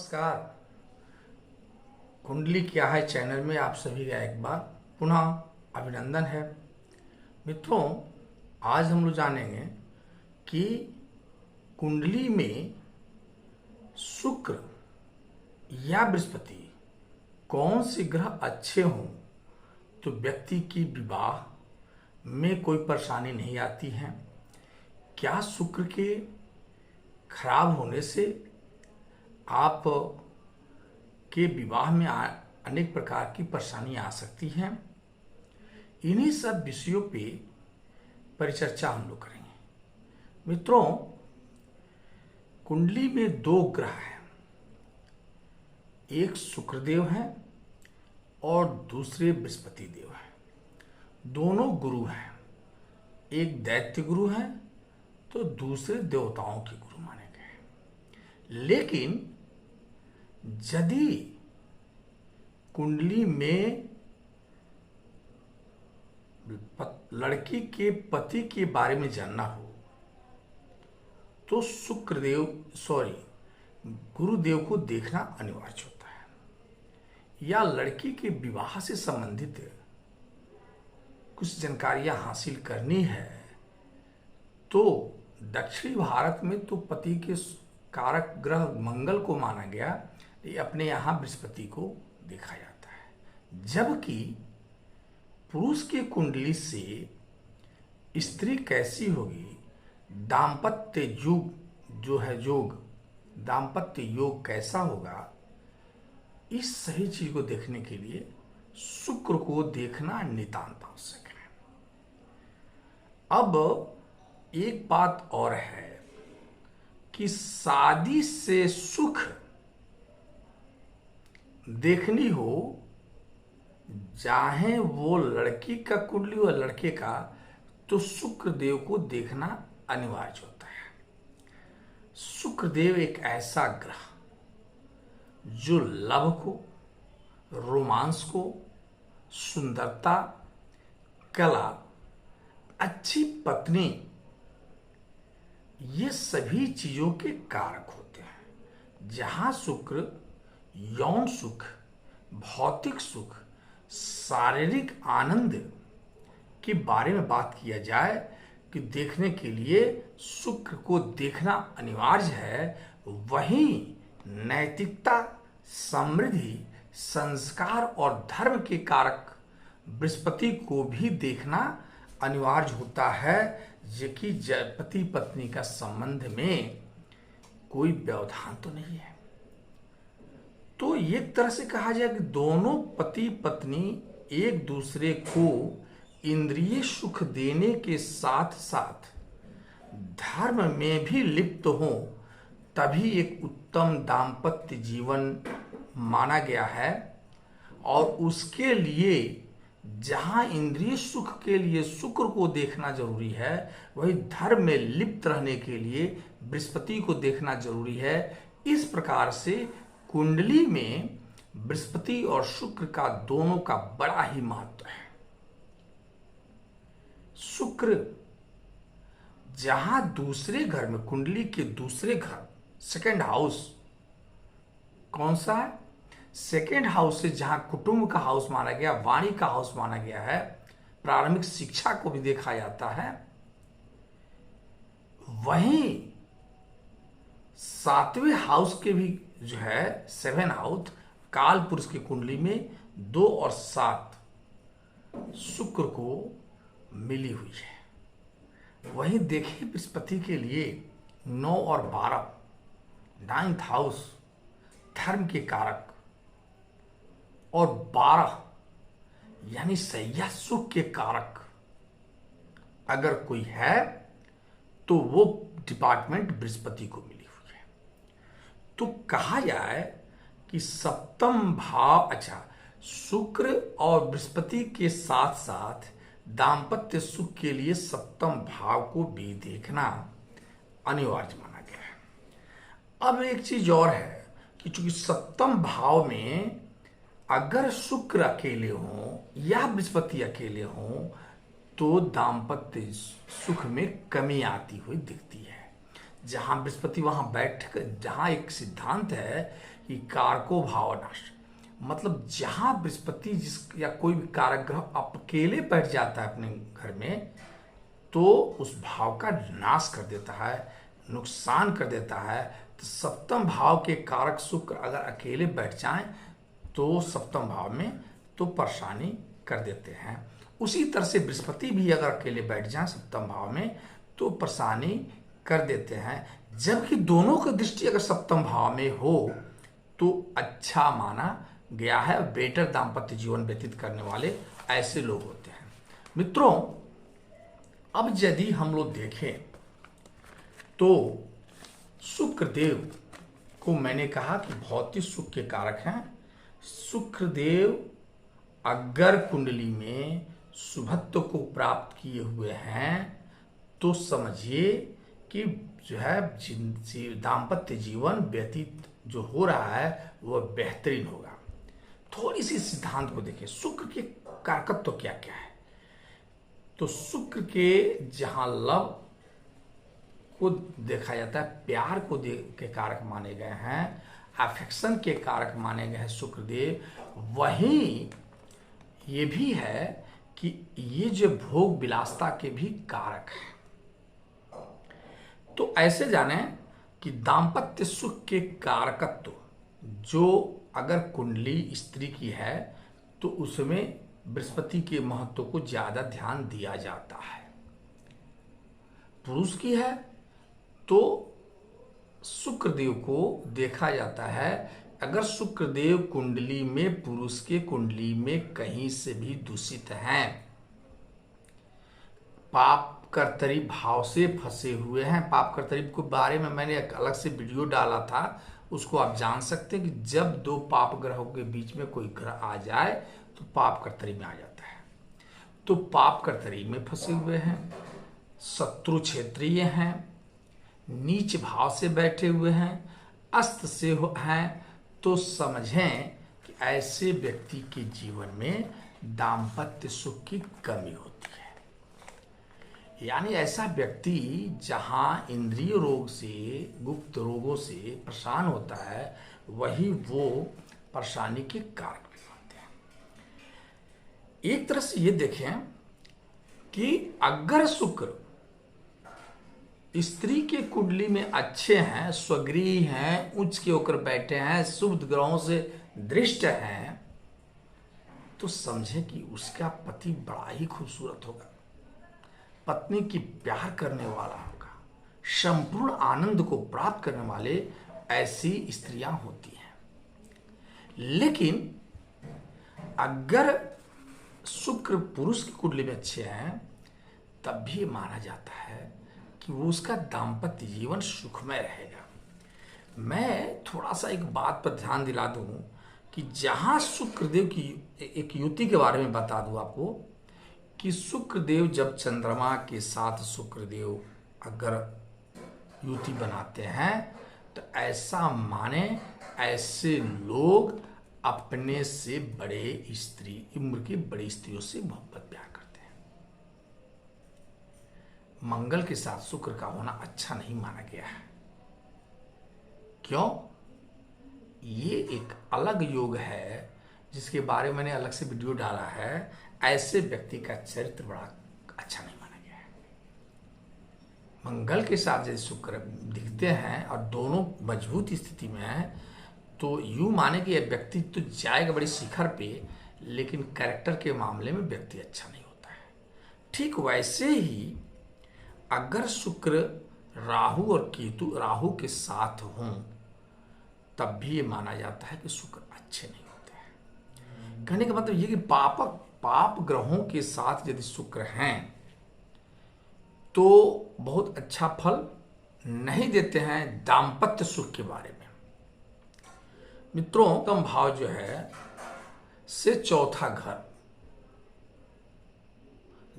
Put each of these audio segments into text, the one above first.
नमस्कार। कुंडली क्या है चैनल में आप सभी का एक बार पुनः अभिनंदन है। मित्रों, आज हम लोग जानेंगे कि कुंडली में शुक्र या बृहस्पति कौन से ग्रह अच्छे हों तो व्यक्ति की विवाह में कोई परेशानी नहीं आती है। क्या शुक्र के खराब होने से आप के विवाह में अनेक प्रकार की परेशानी आ सकती हैं। इन्हीं सब विषयों पे परिचर्चा हम लोग करेंगे। मित्रों, कुंडली में दो ग्रह हैं, एक शुक्रदेव हैं और दूसरे बृहस्पति देव हैं। दोनों गुरु हैं, एक दैत्य गुरु है तो दूसरे देवताओं के गुरु माने गए हैं। लेकिन यदि कुंडली में लड़की के पति के बारे में जानना हो तो गुरुदेव को देखना अनिवार्य होता है। या लड़की के विवाह से संबंधित कुछ जानकारियां हासिल करनी है तो दक्षिणी भारत में तो पति के कारक ग्रह मंगल को माना गया, अपने यहाँ बृहस्पति को देखा जाता है। जबकि पुरुष की कुंडली से स्त्री कैसी होगी, दाम्पत्य दाम्पत्य योग कैसा होगा, इस सही चीज को देखने के लिए शुक्र को देखना नितांत आवश्यक है। अब एक बात और है कि शादी से सुख देखनी हो, चाहे वो लड़की का कुंडली हो लड़के का, तो शुक्रदेव को देखना अनिवार्य होता है। शुक्रदेव एक ऐसा ग्रह जो लव को, रोमांस को, सुंदरता, कला, अच्छी पत्नी, ये सभी चीजों के कारक होते हैं। जहां शुक्र यौन सुख, भौतिक सुख, शारीरिक आनंद के बारे में बात किया जाए कि देखने के लिए शुक्र को देखना अनिवार्य है, वहीं नैतिकता, समृद्धि, संस्कार और धर्म के कारक बृहस्पति को भी देखना अनिवार्य होता है, कि पति पत्नी का संबंध में कोई व्यवधान तो नहीं है। तो एक तरह से कहा जाए कि दोनों पति पत्नी एक दूसरे को इंद्रिय सुख देने के साथ साथ धर्म में भी लिप्त हो, तभी एक उत्तम दाम्पत्य जीवन माना गया है। और उसके लिए जहां इंद्रिय सुख के लिए शुक्र को देखना जरूरी है, वही धर्म में लिप्त रहने के लिए बृहस्पति को देखना जरूरी है। इस प्रकार से कुंडली में बृहस्पति और शुक्र का दोनों का बड़ा ही महत्व है। शुक्र जहां दूसरे घर में, कुंडली के दूसरे घर, सेकेंड हाउस कौन सा है? सेकेंड हाउस से जहां कुटुंब का हाउस माना गया, वाणी का हाउस माना गया है, प्रारंभिक शिक्षा को भी देखा जाता है, वहीं सातवें हाउस के भी जो है, सेवन हाउस, काल पुरुष की कुंडली में 2 और 7 शुक्र को मिली हुई है। वहीं देखिए बृहस्पति के लिए 9 और 12 9th हाउस धर्म के कारक, और 12 यानी सैया सुख के कारक अगर कोई है तो वो डिपार्टमेंट बृहस्पति को मिली हुई है। तो कहा जाए कि सप्तम भाव, शुक्र और बृहस्पति के साथ साथ दाम्पत्य सुख के लिए सप्तम भाव को भी देखना अनिवार्य माना गया है। अब एक चीज और है कि चूंकि सप्तम भाव में अगर शुक्र अकेले हों या बृहस्पति अकेले हों तो दाम्पत्य सुख में कमी आती हुई दिखती है। जहां बृहस्पति वहां बैठ कर, जहां एक सिद्धांत है कि कारको भावनाश, मतलब जहां बृहस्पति जिस या कोई भी कारक ग्रह अकेले बैठ जाता है अपने घर में, तो उस भाव का नाश कर देता है, नुकसान कर देता है। तो सप्तम भाव के कारक शुक्र अगर अकेले बैठ जाएं तो सप्तम भाव में तो परेशानी कर देते हैं। उसी तरह से बृहस्पति भी अगर अकेले बैठ जाएं सप्तम भाव में तो परेशानी कर देते हैं। जबकि दोनों की दृष्टि अगर सप्तम भाव में हो तो अच्छा माना गया है, बेटर दाम्पत्य जीवन व्यतीत करने वाले ऐसे लोग होते हैं। मित्रों, अब यदि हम लोग देखें तो शुक्रदेव को मैंने कहा कि भौतिक सुख के कारक हैं। शुक्रदेव अगर कुंडली में शुभत्व को प्राप्त किए हुए हैं तो समझिए कि जो है दाम्पत्य जीवन व्यतीत जो हो रहा है वह बेहतरीन होगा। थोड़ी सी सिद्धांत को देखिए, शुक्र के कारकत्व क्या क्या है। तो शुक्र के जहां लव को देखा जाता है, प्यार को के कारक माने गए हैं, अफेक्शन के कारक माने गए हैं शुक्रदेव, वहीं ये भी है कि ये जो भोग विलासता के भी कारक हैं। तो ऐसे जाने कि दाम्पत्य सुख के कारकत्व जो अगर कुंडली स्त्री की है तो उसमें बृहस्पति के महत्व को ज्यादा ध्यान दिया जाता है। पुरुष की है तो शुक्रदेव को देखा जाता है। अगर शुक्रदेव कुंडली में पुरुष के कुंडली में कहीं से भी दूषित हैं, पाप कर्तरी भाव से फंसे हुए हैं, पाप कर्तरी के बारे में मैंने एक अलग से वीडियो डाला था, उसको आप जान सकते हैं कि जब दो पाप ग्रहों के बीच में कोई ग्रह आ जाए तो पाप कर्तरी में आ जाता है। तो पाप कर्तरी में फंसे हुए हैं, शत्रु क्षेत्रीय हैं, नीच भाव से बैठे हुए हैं, अस्त से हैं, तो समझें कि ऐसे व्यक्ति के जीवन में दाम्पत्य सुख की कमी होती है। यानी ऐसा व्यक्ति जहां इंद्रिय रोग से, गुप्त रोगों से परेशान होता है, वही वो परेशानी के कारक भी बनते हैं। एक तरह से ये देखें कि अगर शुक्र स्त्री के कुंडली में अच्छे हैं, स्वगृह हैं, उच्च के होकर बैठे हैं, शुभ ग्रहों से दृष्ट हैं, तो समझे कि उसका पति बड़ा ही खूबसूरत होगा, पत्नी की प्यार करने वाला होगा, संपूर्ण आनंद को प्राप्त करने वाले ऐसी स्त्रियां होती हैं। लेकिन अगर शुक्र पुरुष की कुंडली में अच्छे हैं तब भी माना जाता है कि वो उसका दाम्पत्य जीवन सुखमय रहेगा। मैं थोड़ा सा एक बात पर ध्यान दिला दूं कि जहां शुक्रदेव की एक युति के बारे में बता दूं आपको कि शुक्रदेव जब चंद्रमा के साथ शुक्रदेव अगर युति बनाते हैं तो ऐसा माने ऐसे लोग अपने से बड़े स्त्री, उम्र की बड़ी स्त्रियों से मोहब्बत प्यार करते हैं। मंगल के साथ शुक्र का होना अच्छा नहीं माना गया है। क्यों? ये एक अलग योग है जिसके बारे में मैंने अलग से वीडियो डाला है। ऐसे व्यक्ति का चरित्र बड़ा अच्छा नहीं माना गया है। मंगल के साथ यदि शुक्र दिखते हैं और दोनों मजबूत स्थिति में है तो यूं माने कि यह व्यक्ति तो जाएगा बड़ी शिखर पे, लेकिन कैरेक्टर के मामले में व्यक्ति अच्छा नहीं होता है। ठीक वैसे ही अगर शुक्र राहु और केतु राहु के साथ हों तब भी ये माना जाता है कि शुक्र अच्छे नहीं होते हैं। कहने का मतलब ये कि पाप ग्रहों के साथ यदि शुक्र हैं तो बहुत अच्छा फल नहीं देते हैं दाम्पत्य सुख के बारे में। मित्रों, कम भाव जो है से चौथा घर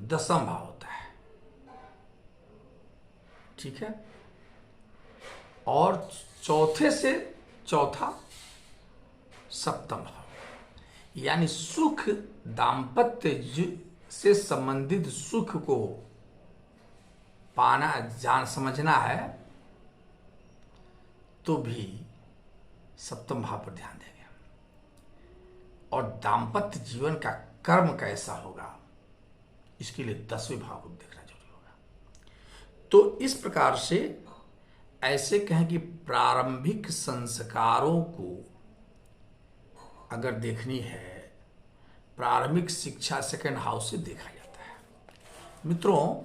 दसम भाव होता है, ठीक है, और चौथे से चौथा सप्तम भाव। यानी सुख, दाम्पत्य से संबंधित सुख को पाना, जान समझना है तो भी सप्तम भाव पर ध्यान देंगे। और दाम्पत्य जीवन का कर्म कैसा होगा, इसके लिए 10वें भाव को देखना जरूरी होगा। तो इस प्रकार से ऐसे कहें कि प्रारंभिक संस्कारों को अगर देखनी है, प्रारंभिक शिक्षा सेकंड हाउस से देखा जाता है। मित्रों,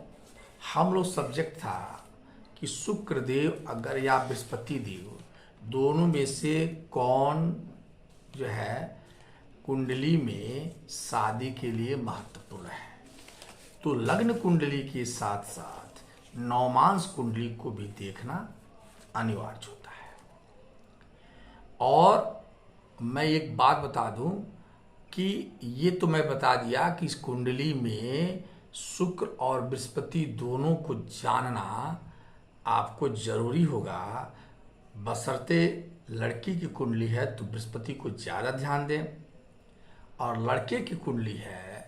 हम लोग सब्जेक्ट था कि शुक्रदेव अगर या बृहस्पति देव दोनों में से कौन जो है कुंडली में शादी के लिए महत्वपूर्ण है। तो लग्न कुंडली के साथ साथ नवमांश कुंडली को भी देखना अनिवार्य होता है। और मैं एक बात बता दूं कि ये तो मैं बता दिया कि इस कुंडली में शुक्र और बृहस्पति दोनों को जानना आपको जरूरी होगा। बशर्ते लड़की की कुंडली है तो बृहस्पति को ज़्यादा ध्यान दें, और लड़के की कुंडली है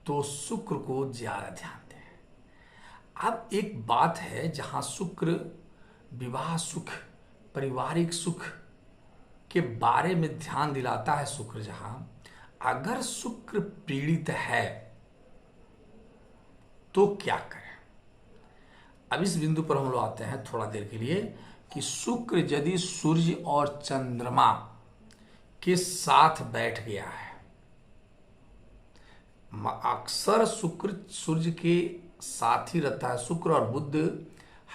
तो शुक्र को ज़्यादा ध्यान दें। अब एक बात है, जहाँ शुक्र विवाह सुख, पारिवारिक सुख के बारे में ध्यान दिलाता है, शुक्र जहाँ अगर शुक्र पीड़ित है तो क्या करें। अब इस बिंदु पर हम लोग आते हैं थोड़ा देर के लिए कि शुक्र यदि सूर्य और चंद्रमा के साथ बैठ गया है, अक्सर शुक्र सूर्य के साथ ही रहता है। शुक्र और बुध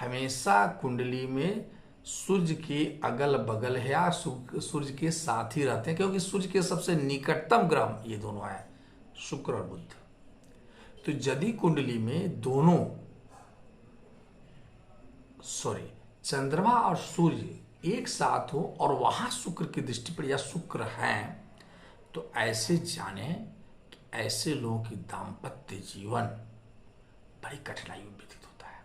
हमेशा कुंडली में सूर्य के अगल बगल है या सूर्य के साथ ही रहते हैं, क्योंकि सूर्य के सबसे निकटतम ग्रह ये दोनों हैं, शुक्र और बुध। तो यदि कुंडली में दोनों चंद्रमा और सूर्य एक साथ हो और वहां शुक्र की दृष्टि पर या शुक्र हैं, तो ऐसे जाने कि ऐसे लोगों की दाम्पत्य जीवन बड़ी कठिनाइयों में व्यतीत होता है,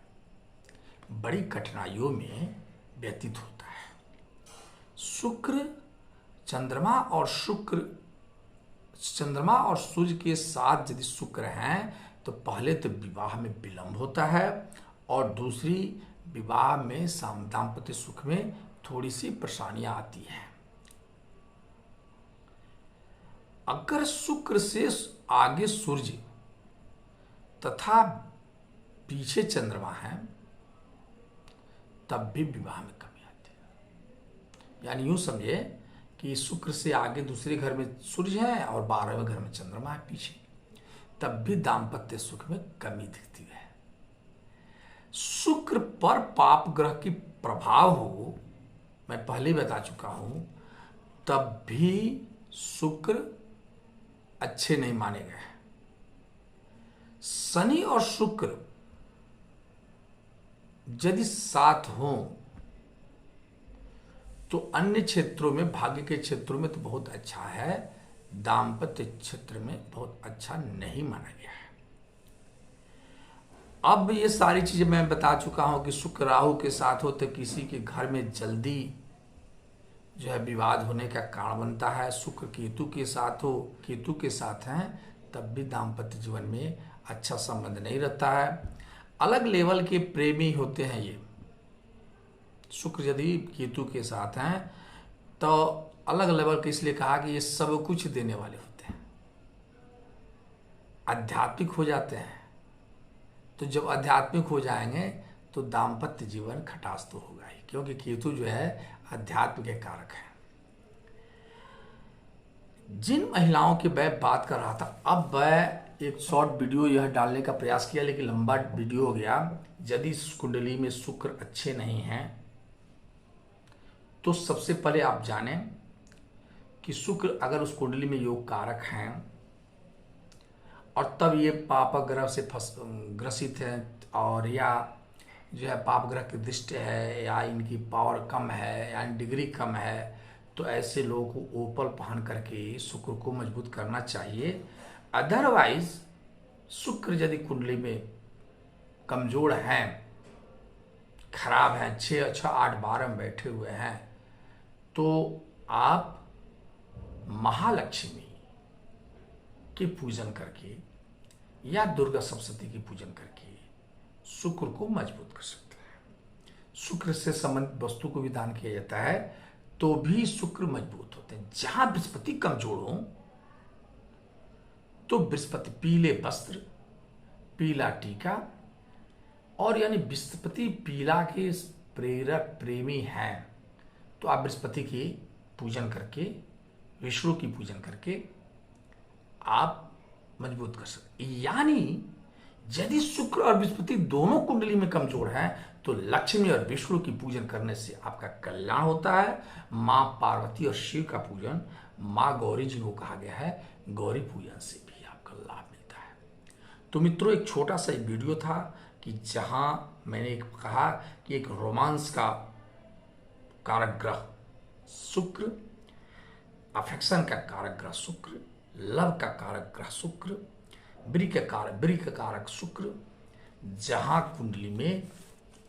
बड़ी कठिनाइयों में व्यतीत होता है। शुक्र चंद्रमा और सूर्य के साथ यदि शुक्र हैं तो पहले तो विवाह में विलंब होता है, और दूसरी विवाह में दाम्पत्य सुख में थोड़ी सी परेशानियां आती हैं। अगर शुक्र से आगे सूर्य तथा पीछे चंद्रमा है तब भी विवाह में कमी आती है। यानी यूं समझे कि शुक्र से आगे दूसरे घर में सूर्य है और 12वें घर में चंद्रमा है पीछे, तब भी दाम्पत्य सुख में कमी दिखती है। शुक्र पर पाप ग्रह की प्रभाव हो, मैं पहले बता चुका हूं, तब भी शुक्र अच्छे नहीं माने गए। शनि और शुक्र यदि साथ हो तो अन्य क्षेत्रों में, भाग्य के क्षेत्रों में तो बहुत अच्छा है, दाम्पत्य क्षेत्र में बहुत अच्छा नहीं माना गया है। अब ये सारी चीजें मैं बता चुका हूं कि शुक्र राहु के साथ हो तो किसी के घर में जल्दी जो है विवाद होने का कारण बनता है। शुक्र केतु के साथ हो, केतु के साथ हैं, तब भी दाम्पत्य जीवन में अच्छा संबंध नहीं रहता है। अलग लेवल के प्रेमी होते हैं ये। शुक्र यदि केतु के साथ हैं तो अलग लेवल के, इसलिए कहा कि ये सब कुछ देने वाले होते हैं, आध्यात्मिक हो जाते हैं। तो जब आध्यात्मिक हो जाएंगे तो दाम्पत्य जीवन खटास तो होगा ही, क्योंकि केतु जो है अध्यात्म के कारक है। जिन महिलाओं की मैं बात कर रहा था, अब मैं एक शॉर्ट वीडियो यह डालने का प्रयास किया, लेकिन लंबा वीडियो हो गया। यदि कुंडली में शुक्र अच्छे नहीं हैं तो सबसे पहले आप जानें कि शुक्र अगर उस कुंडली में योग कारक हैं और तब ये पाप ग्रह से ग्रसित हैं, और या जो है पाप ग्रह की दृष्टि है, या इनकी पावर कम है, या डिग्री कम है, तो ऐसे लोगों को ओपल पहन करके शुक्र को मजबूत करना चाहिए। अदरवाइज शुक्र यदि कुंडली में कमजोर हैं, खराब हैं, 6, 6, 8, 12 में बैठे हुए हैं, तो आप महालक्ष्मी के पूजन करके या दुर्गा सप्तशती की पूजन करके शुक्र को मजबूत कर सकते हैं। शुक्र से संबंधित वस्तु को भी दान किया जाता है तो भी शुक्र मजबूत होते हैं। जहां बृहस्पति कमजोर हो तो बृहस्पति पीले वस्त्र, पीला टीका, और यानी बृहस्पति पीला के प्रेरक प्रेमी हैं तो आप बृहस्पति की पूजन करके, विष्णु की पूजन करके आप मजबूत कर सकते। यानी यदि शुक्र और बृहस्पति दोनों कुंडली में कमजोर हैं तो लक्ष्मी और विष्णु की पूजन करने से आपका कल्याण होता है। मां पार्वती और शिव का पूजन, मां गौरी जी को कहा गया है, गौरी पूजन से भी आपका लाभ मिलता है। तो मित्रों, एक छोटा सा वीडियो था कि जहां मैंने कहा कि एक रोमांस का कारक ग्रह शुक्र, अफेक्शन का कारक ग्रह शुक्र, लव का कारक ग्रह शुक्र, ब्री का कारक शुक्र, जहां कुंडली में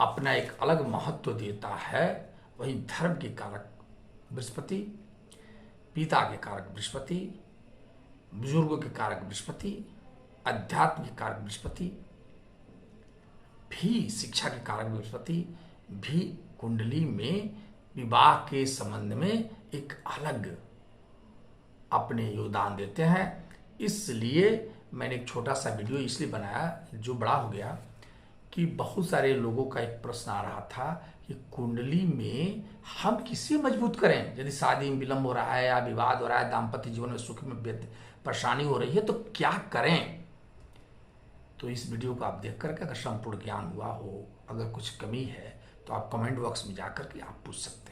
अपना एक अलग महत्व देता है, वहीं धर्म के कारक बृहस्पति, पिता के कारक बृहस्पति, बुजुर्गों के कारक बृहस्पति, अध्यात्म के कारक बृहस्पति भी, शिक्षा के कारक बृहस्पति भी कुंडली में विवाह के संबंध में एक अलग अपने योगदान देते हैं। इसलिए मैंने एक छोटा सा वीडियो इसलिए बनाया जो बड़ा हो गया कि बहुत सारे लोगों का एक प्रश्न आ रहा था कि कुंडली में हम किसे मजबूत करें, यदि शादी में विलंब हो रहा है या विवाद हो रहा है, दाम्पत्य जीवन में सुख में परेशानी हो रही है तो क्या करें। तो इस वीडियो को आप देख करके अगर संपूर्ण ज्ञान हुआ हो, अगर कुछ कमी है तो आप कमेंट बॉक्स में जाकर के आप पूछ सकते हैं।